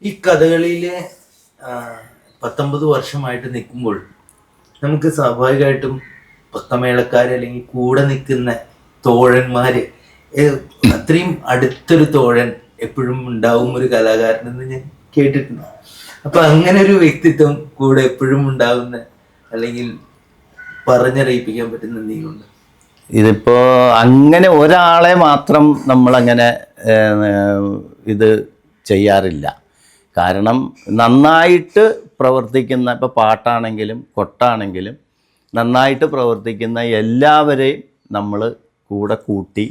ഈ കഥകളിയിലെ 19 വർഷമായിട്ട് നിൽക്കുമ്പോൾ നമുക്ക് സ്വാഭാവികമായിട്ടും പക്കമേളക്കാർ അല്ലെങ്കിൽ കൂടെ നിൽക്കുന്ന തോഴന്മാര് അത്രയും അടുത്തൊരു തോഴൻ എപ്പോഴും ഉണ്ടാവും ഒരു കലാകാരനെന്ന് ഞാൻ കേട്ടിട്ടുണ്ട്. അപ്പൊ അങ്ങനെ ഒരു വ്യക്തിത്വം കൂടെ എപ്പോഴും ഉണ്ടാവുന്ന അല്ലെങ്കിൽ പറഞ്ഞറിയിപ്പിക്കാൻ പറ്റുന്ന എന്തെങ്കിലും ഉണ്ട്? ഇതിപ്പോൾ അങ്ങനെ ഒരാളെ മാത്രം നമ്മളങ്ങനെ ഇത് ചെയ്യാറില്ല. കാരണം നന്നായിട്ട് പ്രവർത്തിക്കുന്ന, ഇപ്പോൾ പാട്ടാണെങ്കിലും കൊട്ടാണെങ്കിലും നന്നായിട്ട് പ്രവർത്തിക്കുന്ന എല്ലാവരെയും നമ്മൾ കൂടെ കൂട്ടി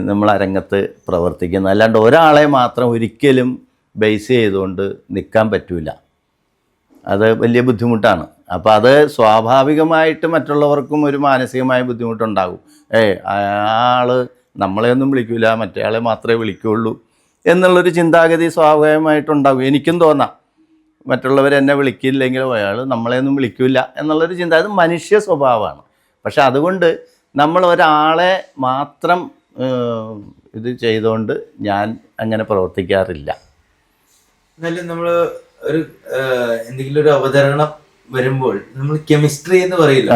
നമ്മൾ അരങ്ങത്ത് പ്രവർത്തിക്കുന്ന, അല്ലാണ്ട് ഒരാളെ മാത്രം ഒരിക്കലും ബേസ് ചെയ്തുകൊണ്ട് നിൽക്കാൻ പറ്റില്ല. അത് വലിയ ബുദ്ധിമുട്ടാണ്. അപ്പോൾ അത് സ്വാഭാവികമായിട്ട് മറ്റുള്ളവർക്കും ഒരു മാനസികമായ ബുദ്ധിമുട്ടുണ്ടാകും. ആൾ നമ്മളെയൊന്നും വിളിക്കില്ല, മറ്റേ ആളെ മാത്രമേ വിളിക്കുകയുള്ളൂ എന്നുള്ളൊരു ചിന്താഗതി സ്വാഭാവികമായിട്ടുണ്ടാകും. എനിക്കും തോന്നാം, മറ്റുള്ളവരെന്നെ വിളിക്കില്ലെങ്കിൽ അയാൾ നമ്മളെയൊന്നും വിളിക്കില്ല എന്നുള്ളൊരു ചിന്ത. അത് മനുഷ്യ സ്വഭാവമാണ്. പക്ഷെ അതുകൊണ്ട് നമ്മൾ ഒരാളെ മാത്രം ഇത് ചെയ്തുകൊണ്ട് ഞാൻ അങ്ങനെ പ്രവർത്തിക്കാറില്ല. എന്നാലും നമ്മൾ ഒരു എന്തെങ്കിലും ഒരു അവതരണം വരുമ്പോൾ നമ്മൾ കെമിസ്ട്രി എന്ന് പറയില്ല,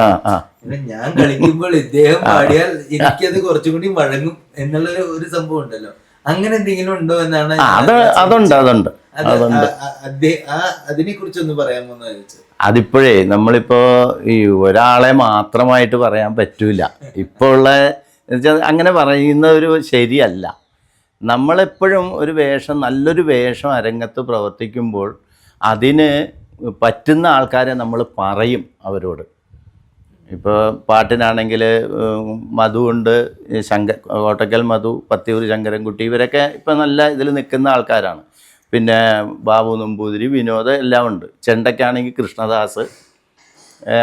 ഞാൻ കളിക്കുമ്പോൾ ഇദ്ദേഹം പാടിയാൽ എനിക്കത് കുറച്ചും കൂടി വഴങ്ങും എന്നുള്ള ഒരു സംഭവം ഉണ്ടല്ലോ. അങ്ങനെ എന്തെങ്കിലും ഉണ്ടോ എന്നാണ്. അതുണ്ട് അതിനെ കുറിച്ചൊന്ന് പറയാമോ എന്ന് ചോദിച്ചത്. അതിപ്പോഴേ നമ്മളിപ്പോ ഈ ഒരാളെ മാത്രമായിട്ട് പറയാൻ പറ്റൂല. ഇപ്പോൾ ഉള്ള അങ്ങനെ പറയുന്ന ഒരു ശരിയല്ല. നമ്മളെപ്പോഴും ഒരു വേഷം, നല്ലൊരു വേഷം അരങ്ങത്ത് പ്രവർത്തിക്കുമ്പോൾ അതിന് പറ്റുന്ന ആൾക്കാരെ നമ്മൾ പറയും അവരോട്. ഇപ്പോൾ പാട്ടിനാണെങ്കിൽ മധു ഉണ്ട്, കോട്ടക്കൽ മധു, പത്തിയൂർ ശങ്കരൻകുട്ടി, ഇവരൊക്കെ ഇപ്പം നല്ല ഇതിൽ നിൽക്കുന്ന ആൾക്കാരാണ്. പിന്നെ ബാബു നമ്പൂതിരി, വിനോദ് എല്ലാം ഉണ്ട്. ചെണ്ടയ്ക്കാണെങ്കിൽ കൃഷ്ണദാസ്,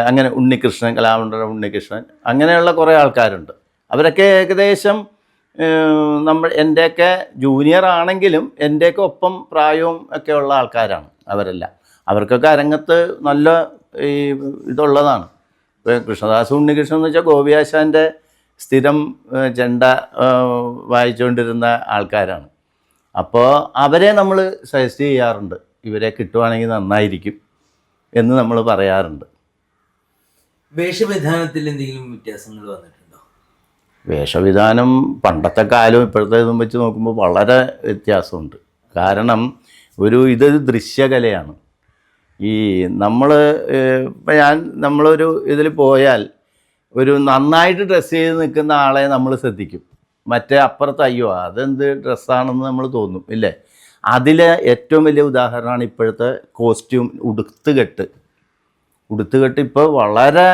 അങ്ങനെ ഉണ്ണികൃഷ്ണൻ, കലാമണ്ഡലം ഉണ്ണികൃഷ്ണൻ, അങ്ങനെയുള്ള കുറേ ആൾക്കാരുണ്ട്. അവരൊക്കെ ഏകദേശം എൻ്റെയൊക്കെ ജൂനിയർ ആണെങ്കിലും എൻ്റെയൊക്കെ ഒപ്പം പ്രായവും ഒക്കെ ഉള്ള ആൾക്കാരാണ് അവരെല്ലാം. അവർക്കൊക്കെ അരങ്ങത്ത് നല്ല ഈ ഇതുള്ളതാണ്. ഇപ്പോൾ കൃഷ്ണദാസ്, ഉണ്ണികൃഷ്ണൻ എന്ന് വെച്ചാൽ ഗോപിയാശാൻ്റെ സ്ഥിരം ചെണ്ട വായിച്ചുകൊണ്ടിരുന്ന ആൾക്കാരാണ്. അപ്പോൾ അവരെ നമ്മൾ സജസ്റ്റ് ചെയ്യാറുണ്ട്, ഇവരെ കിട്ടുവാണെങ്കിൽ നന്നായിരിക്കും എന്ന് നമ്മൾ പറയാറുണ്ട്. വേഷവിധാനത്തിൽ എന്തെങ്കിലും വ്യത്യാസങ്ങൾ വന്നിട്ടുണ്ടോ? വേഷവിധാനം പണ്ടത്തെ കാലവും ഇപ്പോഴത്തേതും വെച്ച് നോക്കുമ്പോൾ വളരെ വ്യത്യാസമുണ്ട്. കാരണം ഇതൊരു ദൃശ്യകലയാണ്. ഈ നമ്മളൊരു ഇതിൽ പോയാൽ ഒരു നന്നായിട്ട് ഡ്രസ്സ് ചെയ്ത് നിൽക്കുന്ന ആളെ നമ്മൾ ശ്രദ്ധിക്കും. മറ്റേ അപ്പുറത്ത് അയ്യോ അതെന്ത് ഡ്രസ്സാണെന്ന് നമ്മൾ തോന്നും, ഇല്ലേ? അതിലെ ഏറ്റവും വലിയ ഉദാഹരണമാണ് ഇപ്പോഴത്തെ കോസ്റ്റ്യൂം, ഉടുത്തുകെട്ട് ഇപ്പോൾ വളരെ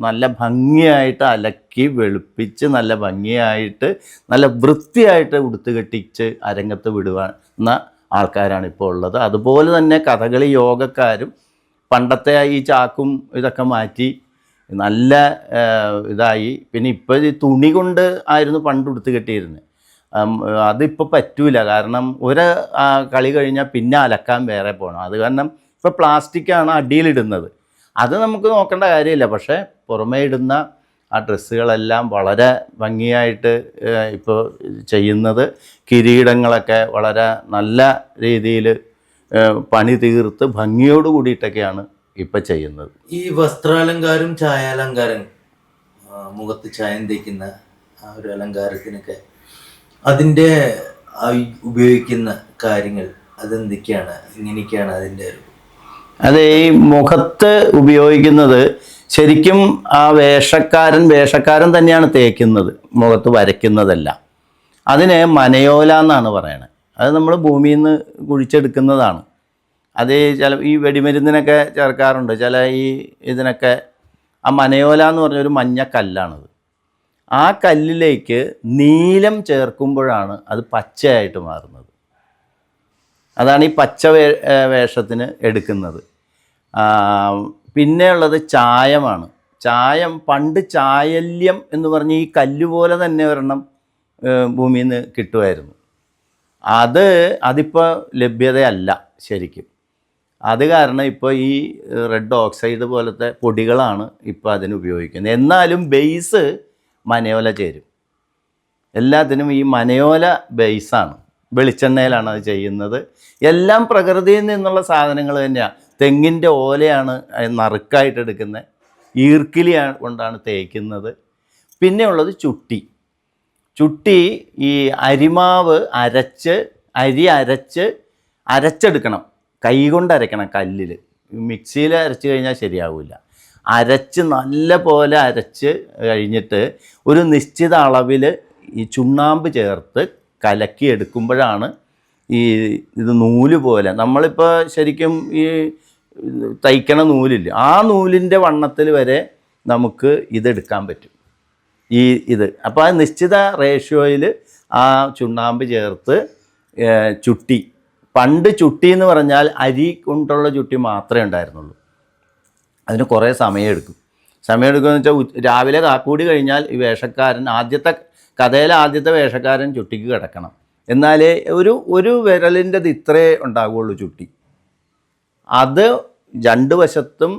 നല്ല ഭംഗിയായിട്ട് അലക്കി വെളുപ്പിച്ച് നല്ല ഭംഗിയായിട്ട് നല്ല വൃത്തിയായിട്ട് ഉടുത്തുകെട്ടിച്ച് അരങ്ങത്ത് വിടുന്ന ആൾക്കാരാണ് ഇപ്പോൾ ഉള്ളത്. അതുപോലെ തന്നെ കഥകളി യോഗക്കാരും പണ്ടത്തെ ഈ ചാക്കും ഇതൊക്കെ മാറ്റി നല്ല ഇതായി. പിന്നെ ഇപ്പോൾ ഈ തുണി കൊണ്ട് ആയിരുന്നു പണ്ട് ഉടുത്ത് കെട്ടിയിരുന്നത്. അതിപ്പോൾ പറ്റൂല. കാരണം കളി കഴിഞ്ഞാൽ പിന്നെ അലക്കാൻ വേറെ പോകണം. അത് കാരണം ഇപ്പോൾ പ്ലാസ്റ്റിക്കാണ് അടിയിലിടുന്നത്. അത് നമുക്ക് നോക്കേണ്ട കാര്യമില്ല. പക്ഷേ പുറമേ ഇടുന്ന ആ ഡ്രസ്സുകളെല്ലാം വളരെ ഭംഗിയായിട്ട് ഇപ്പോൾ ചെയ്യുന്നത്. കിരീടങ്ങളൊക്കെ വളരെ നല്ല രീതിയിൽ പണി തീർത്ത് ഭംഗിയോട് കൂടിയിട്ടൊക്കെയാണ് ഇപ്പം ചെയ്യുന്നത്. ഈ വസ്ത്രാലങ്കാരം, ചായാലങ്കാരം, മുഖത്ത് ചായം തേക്കുന്ന ആ ഒരു അലങ്കാരത്തിനൊക്കെ അതിൻ്റെ ഉപയോഗിക്കുന്ന കാര്യങ്ങൾ അതെന്തൊക്കെയാണ്, ഇങ്ങനെയൊക്കെയാണ് അതിൻ്റെ അത് ഈ മുഖത്ത് ഉപയോഗിക്കുന്നത് ശരിക്കും ആ വേഷക്കാരൻ തന്നെയാണ് തേക്കുന്നത്, മുഖത്ത് വരയ്ക്കുന്നതല്ല. അതിന് മനയോല എന്നാണ് പറയണത്. അത് നമ്മൾ ഭൂമിയിൽ നിന്ന് കുഴിച്ചെടുക്കുന്നതാണ്. അത് ഈ വെടിമരുന്നിനൊക്കെ ചേർക്കാറുണ്ട് ചില ഇതിനൊക്കെ. ആ മനയോല എന്ന് പറഞ്ഞൊരു മഞ്ഞ കല്ലാണത്. ആ കല്ലിലേക്ക് നീലം ചേർക്കുമ്പോഴാണ് അത് പച്ചയായിട്ട് മാറുന്നത്. അതാണ് ഈ പച്ച വേഷത്തിന് എടുക്കുന്നത്. പിന്നെ ഉള്ളത് ചായമാണ്. പണ്ട് ചായല്യം എന്ന് പറഞ്ഞ് ഈ കല്ലുപോലെ തന്നെ ഒരെണ്ണം ഭൂമിയിൽ നിന്ന് കിട്ടുമായിരുന്നു. അതിപ്പോൾ ലഭ്യതയല്ല ശരിക്കും. അത് കാരണം ഇപ്പോൾ ഈ റെഡ് ഓക്സൈഡ് പോലത്തെ പൊടികളാണ് ഇപ്പോൾ അതിന് ഉപയോഗിക്കുന്നത്. എന്നാലും ബേസ് മനയോല ചേരും. എല്ലാത്തിനും ഈ മനയോല ബേസാണ്. വെളിച്ചെണ്ണയിലാണ് അത് ചെയ്യുന്നത്. എല്ലാം പ്രകൃതിയിൽ നിന്നുള്ള സാധനങ്ങൾ തന്നെയാണ്. തെങ്ങിൻ്റെ ഓലയാണ് നറുക്കായിട്ട് എടുക്കുന്നത്, ഈർക്കിലി കൊണ്ടാണ് തേക്കുന്നത്. പിന്നെ ഉള്ളത് ചുട്ടി. ചുട്ടി ഈ അരിമാവ് അരച്ചെടുക്കണം, കൈ കൊണ്ട് അരയ്ക്കണം, കല്ലിൽ. മിക്സിയിൽ അരച്ച് കഴിഞ്ഞാൽ ശരിയാവില്ല. നല്ല പോലെ അരച്ച് കഴിഞ്ഞിട്ട് ഒരു നിശ്ചിത അളവിൽ ഈ ചുണ്ണാമ്പ് ചേർത്ത് കലക്കി എടുക്കുമ്പോഴാണ് ഇത് നൂല് പോലെ, നമ്മളിപ്പോൾ ശരിക്കും ഈ തയ്ക്കണ നൂലില്ല, ആ നൂലിൻ്റെ വണ്ണത്തിൽ വരെ നമുക്ക് ഇതെടുക്കാൻ പറ്റും. അപ്പോൾ ആ നിശ്ചിത റേഷ്യോയിൽ ആ ചുണ്ണാമ്പ് ചേർത്ത് ചുട്ടി. പണ്ട് ചുട്ടി എന്ന് പറഞ്ഞാൽ അരി കൊണ്ടുള്ള ചുട്ടി മാത്രമേ ഉണ്ടായിരുന്നുള്ളൂ. അതിന് കുറേ സമയമെടുക്കുമെന്ന് വെച്ചാൽ രാവിലെ കാപ്പൂടി കഴിഞ്ഞാൽ ഈ വേഷക്കാരൻ, ആദ്യത്തെ വേഷക്കാരൻ ചുട്ടിക്ക് കിടക്കണം. എന്നാലേ ഒരു വിരലിൻ്റെ ഇത്രേ ഉണ്ടാവുകയുള്ളൂ ചുട്ടി. അത് രണ്ട് വശത്തും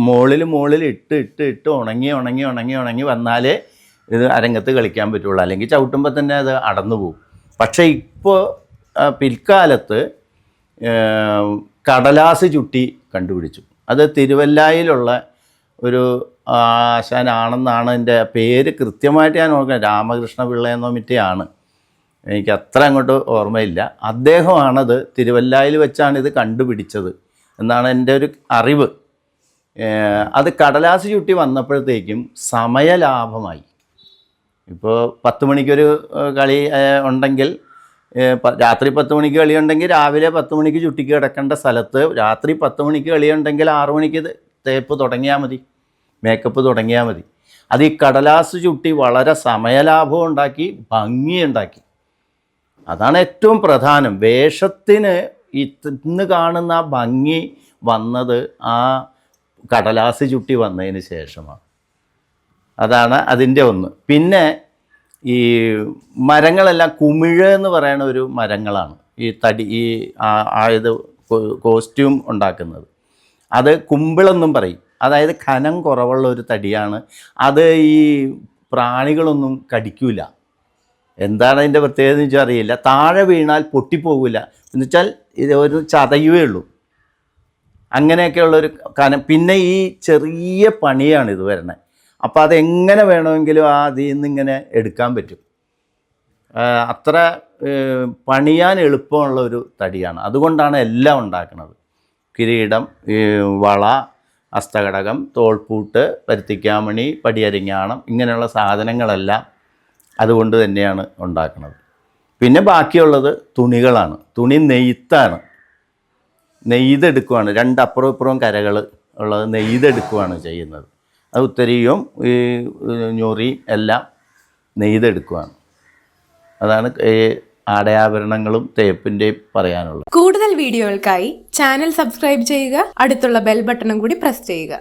മുകളിൽ ഇട്ട് ഉണങ്ങി വന്നാലേ ഇത് അരങ്ങത്ത് കളിക്കാൻ പറ്റുള്ളൂ. അല്ലെങ്കിൽ ചവിട്ടുമ്പോൾ തന്നെ അത് അടന്നു പോകും. പക്ഷേ ഇപ്പോൾ പിൽക്കാലത്ത് കടലാസ് ചുട്ടി കണ്ടുപിടിച്ചു. അത് തിരുവല്ലായിലുള്ള ഒരു ആശാനാണെന്നാണ് എൻ്റെ പേര് കൃത്യമായിട്ട് ഞാൻ ഓർക്കുന്നത്. രാമകൃഷ്ണ പിള്ള എന്നോ മറ്റെയാണ്, എനിക്ക് അത്ര അങ്ങോട്ട് ഓർമ്മയില്ല. അദ്ദേഹമാണത് തിരുവല്ലായിൽ വെച്ചാണ് ഇത് കണ്ടുപിടിച്ചത് എന്നാണ് എൻ്റെ ഒരു അറിവ്. അത് കടലാസ് ചുട്ടി വന്നപ്പോഴത്തേക്കും സമയലാഭമായി. ഇപ്പോൾ 10 മണിക്കൊരു കളി ഉണ്ടെങ്കിൽ, രാത്രി 10 മണിക്ക് കളിയുണ്ടെങ്കിൽ രാവിലെ 10 മണിക്ക് ചുട്ടിക്ക് കിടക്കേണ്ട സ്ഥലത്ത് രാത്രി 10 മണിക്ക് കളിയുണ്ടെങ്കിൽ 6 മണിക്ക് തേപ്പ് തുടങ്ങിയാൽ മതി, മേക്കപ്പ് തുടങ്ങിയാൽ മതി. അത് ഈ കടലാസ് ചുട്ടി വളരെ സമയലാഭം ഉണ്ടാക്കി, ഭംഗിയുണ്ടാക്കി. അതാണ് ഏറ്റവും പ്രധാനം. വേഷത്തിന് ഇന്ന് കാണുന്ന ആ ഭംഗി വന്നത് ആ കടലാസ് ചുട്ടി വന്നതിന് ശേഷമാണ്. അതാണ് അതിൻ്റെ ഒന്ന്. പിന്നെ ഈ മരങ്ങളെല്ലാം കുമിഴ് എന്ന് പറയുന്ന ഒരു മരങ്ങളാണ് ഇത് കോസ്റ്റ്യൂം ഉണ്ടാക്കുന്നത്. അത് കുമ്പിളെന്നും പറയും. അതായത് കനം കുറവുള്ള ഒരു തടിയാണ്. അത് ഈ പ്രാണികളൊന്നും കടിക്കില്ല. എന്താണ് അതിൻ്റെ പ്രത്യേകത എന്ന് വെച്ചാൽ അറിയില്ല. താഴെ വീണാൽ പൊട്ടിപ്പോകില്ല, എന്നുവെച്ചാൽ ഇത് ഒരു ചതയുവേ ഉള്ളൂ. അങ്ങനെയൊക്കെയുള്ളൊരു കനം. പിന്നെ ഈ ചെറിയ പണിയാണ് ഇത് വരുന്നത്. അപ്പോൾ അതെങ്ങനെ വേണമെങ്കിലും അതിൽ നിന്നിങ്ങനെ എടുക്കാൻ പറ്റും. അത്ര പണിയാൻ എളുപ്പമുള്ള ഒരു തടിയാണ്. അതുകൊണ്ടാണ് എല്ലാം ഉണ്ടാക്കുന്നത്. കിരീടം, വള, ഹസ്തകടകം, തോൾപ്പൂട്ട്, പരുത്തിക്കാമണി, പടിയരിങ്ങാണം, ഇങ്ങനെയുള്ള സാധനങ്ങളെല്ലാം അതുകൊണ്ട് തന്നെയാണ് ഉണ്ടാക്കുന്നത്. പിന്നെ ബാക്കിയുള്ളത് തുണികളാണ്. തുണി നെയ്ത്താണ്. നെയ്തെടുക്കുകയാണ്. അപ്പുറവും ഇപ്പുറവും കരകൾ ഉള്ളത് നെയ്തെടുക്കുകയാണ് ചെയ്യുന്നത്. അത് ഉത്തരീയവും ഈ ഞൊറിയും എല്ലാം നെയ്തെടുക്കുകയാണ്. അതാണ് ആടയാഭരണങ്ങളും തേപ്പിൻ്റെയും പറയാനുള്ളത്. കൂടുതൽ വീഡിയോകൾക്കായി ചാനൽ സബ്സ്ക്രൈബ് ചെയ്യുക, അടുത്തുള്ള ബെൽ ബട്ടണും കൂടി പ്രസ് ചെയ്യുക.